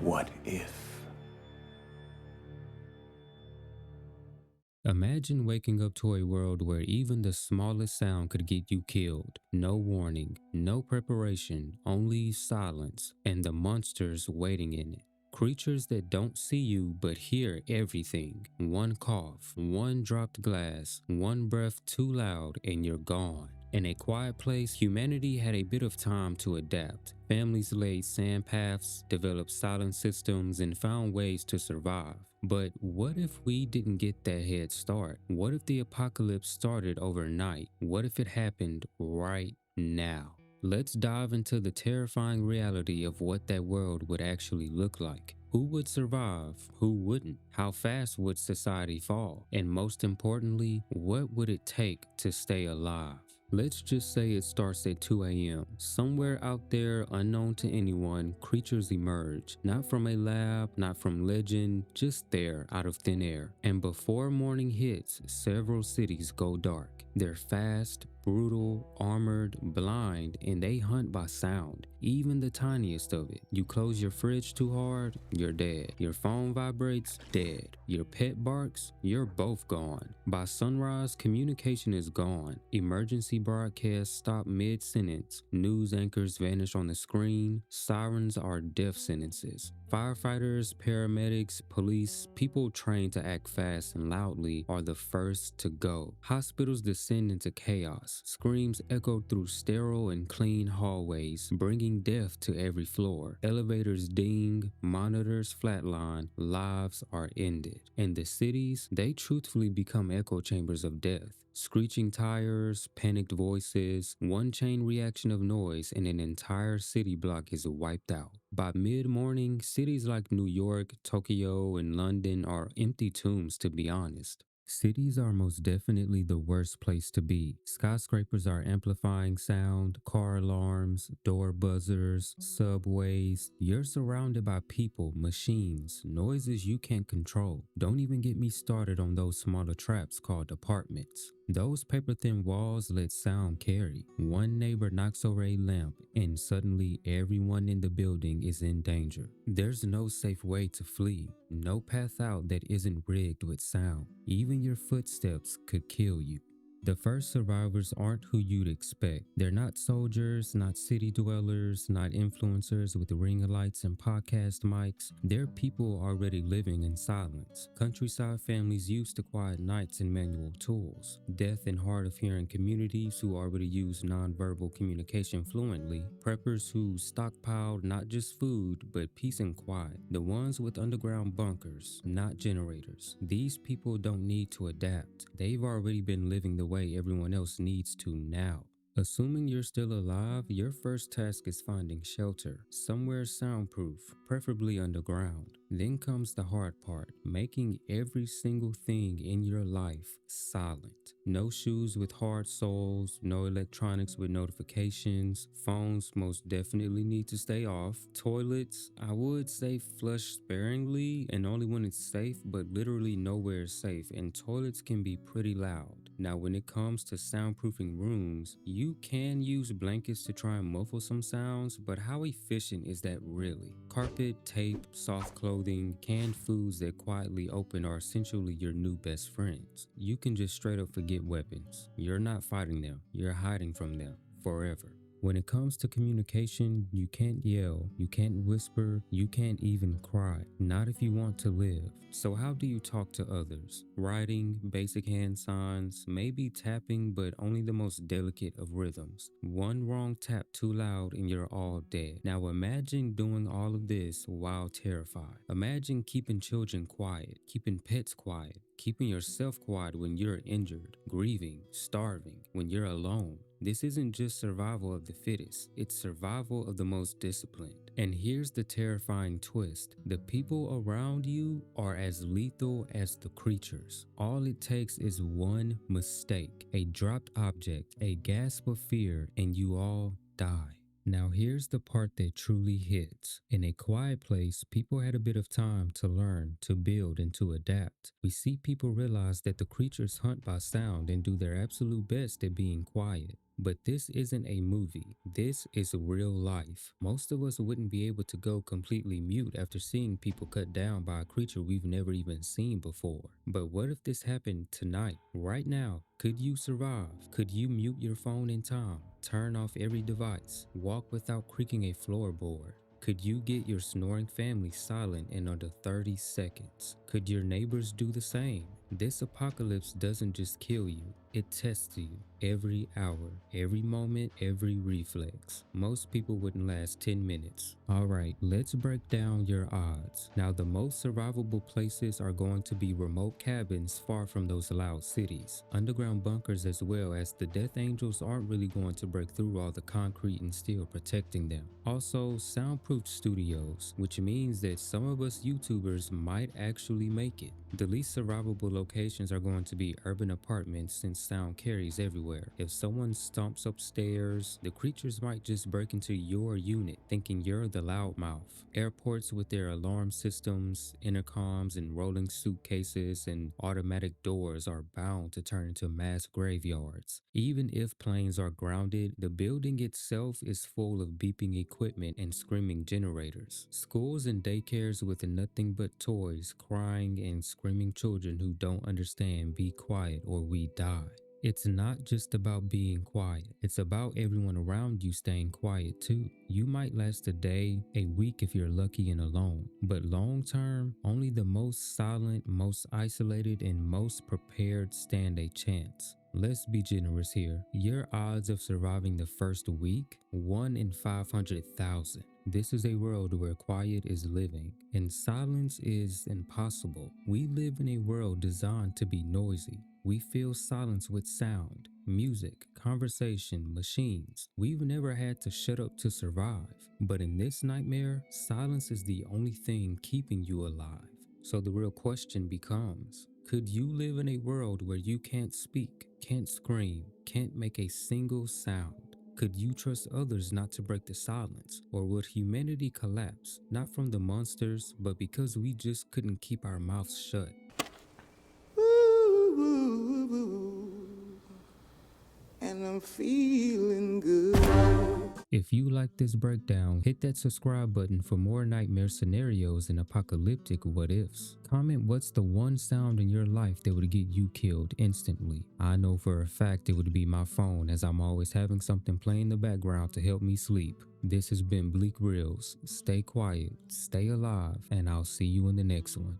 What if? Imagine waking up to a world where even the smallest sound could get you killed. No warning, no preparation, only silence, and the monsters waiting in it. Creatures that don't see you but hear everything. One cough, one dropped glass, one breath too loud, and you're gone. In a quiet place, humanity had a bit of time to adapt. Families laid sand paths, developed silent systems, and found ways to survive. But what if we didn't get that head start? What if the apocalypse started overnight? What if it happened right now? Let's dive into the terrifying reality of what that world would actually look like. Who would survive? Who wouldn't? How fast would society fall? And most importantly, what would it take to stay alive? Let's just say it starts at 2 a.m. Somewhere out there, unknown to anyone, creatures emerge. Not from a lab, not from legend, just there, out of thin air. And before morning hits, several cities go dark. They're fast, brutal, armored, blind, and they hunt by sound, even the tiniest of it. You close your fridge too hard, you're dead. Your phone vibrates, dead. Your pet barks, you're both gone. By sunrise, communication is gone. Emergency broadcasts stop mid-sentence. News anchors vanish on the screen. Sirens are death sentences. Firefighters, paramedics, police, people trained to act fast and loudly are the first to go. Hospitals descend into chaos. Screams echo through sterile and clean hallways, bringing death to every floor. Elevators ding, monitors flatline, lives are ended. And the cities, they truthfully become echo chambers of death. Screeching tires, panicked voices, one chain reaction of noise, and an entire city block is wiped out. By mid-morning, cities like New York, Tokyo, and London are empty tombs, to be honest. Cities are most definitely the worst place to be. Skyscrapers are amplifying sound, car alarms, door buzzers, subways. You're surrounded by people, machines, noises you can't control. Don't even get me started on those smaller traps called apartments. Those paper-thin walls let sound carry. One neighbor knocks over a lamp and suddenly everyone in the building is in danger. There's no safe way to flee, no path out that isn't rigged with sound. Even your footsteps could kill you. The first survivors aren't who you'd expect. They're not soldiers, not city dwellers, not influencers with ring lights and podcast mics. They're people already living in silence. Countryside families used to quiet nights and manual tools. Deaf and hard of hearing communities who already use nonverbal communication fluently. Preppers who stockpiled not just food, but peace and quiet. The ones with underground bunkers, not generators. These people don't need to adapt. They've already been living the way everyone else needs to now. Assuming you're still alive, your first task is finding shelter, somewhere soundproof, preferably underground. Then comes the hard part, making every single thing in your life silent. No shoes with hard soles, no electronics with notifications. Phones most definitely need to stay off. Toilets, I would say flush sparingly and only when it's safe, but literally nowhere is safe, and toilets can be pretty loud. Now, when it comes to soundproofing rooms, you can use blankets to try and muffle some sounds, but how efficient is that really? Carpet, tape, soft clothing, canned foods that quietly open are essentially your new best friends. You can just straight up forget weapons. You're not fighting them, you're hiding from them forever. When it comes to communication, you can't yell, you can't whisper, you can't even cry. Not if you want to live. So how do you talk to others? Writing, basic hand signs, maybe tapping, but only the most delicate of rhythms. One wrong tap too loud and you're all dead. Now imagine doing all of this while terrified. Imagine keeping children quiet, keeping pets quiet, keeping yourself quiet when you're injured, grieving, starving, when you're alone. This isn't just survival of the fittest, it's survival of the most disciplined. And here's the terrifying twist. The people around you are as lethal as the creatures. All it takes is one mistake, a dropped object, a gasp of fear, and you all die. Now here's the part that truly hits. In a quiet place, people had a bit of time to learn, to build, and to adapt. We see people realize that the creatures hunt by sound and do their absolute best at being quiet. But this isn't a movie. This is real life. Most of us wouldn't be able to go completely mute after seeing people cut down by a creature we've never even seen before. But what if this happened tonight, right now? Could you survive? Could you mute your phone in time? Turn off every device? Walk without creaking a floorboard? Could you get your snoring family silent in under 30 seconds? Could your neighbors do the same? This apocalypse doesn't just kill you, it tests you every hour, every moment, every reflex. Most people wouldn't last 10 minutes. Alright, let's break down your odds. Now, the most survivable places are going to be remote cabins far from those loud cities, underground bunkers, as well as the death angels aren't really going to break through all the concrete and steel protecting them. Also, soundproof studios, which means that some of us YouTubers might actually make it. The least survivable locations are going to be urban apartments since sound carries everywhere. If someone stomps upstairs, the creatures might just break into your unit thinking you're the loudmouth. Airports with their alarm systems, intercoms, and rolling suitcases and automatic doors are bound to turn into mass graveyards. Even if planes are grounded, the building itself is full of beeping equipment and screaming generators. Schools and daycares with nothing but toys, crying and screaming children who don't understand "be quiet or we die." It's not just about being quiet. It's about everyone around you staying quiet too. You might last a day, a week if you're lucky and alone. But long term, only the most silent, most isolated, and most prepared stand a chance. Let's be generous here. Your odds of surviving the first week? 1 in 500,000. This is a world where quiet is living and silence is impossible. We live in a world designed to be noisy. We fill silence with sound, music, conversation, machines. We've never had to shut up to survive. But in this nightmare, silence is the only thing keeping you alive. So the real question becomes, could you live in a world where you can't speak, can't scream, can't make a single sound? Could you trust others not to break the silence? Or would humanity collapse, not from the monsters, but because we just couldn't keep our mouths shut? And I'm feeling good. If you like this breakdown, hit that subscribe button for more nightmare scenarios and apocalyptic what ifs. Comment what's the one sound in your life that would get you killed instantly. I know for a fact it would be my phone, as I'm always having something play in the background to help me sleep. This has been BleakReels. Stay quiet, stay alive, and I'll see you in the next one.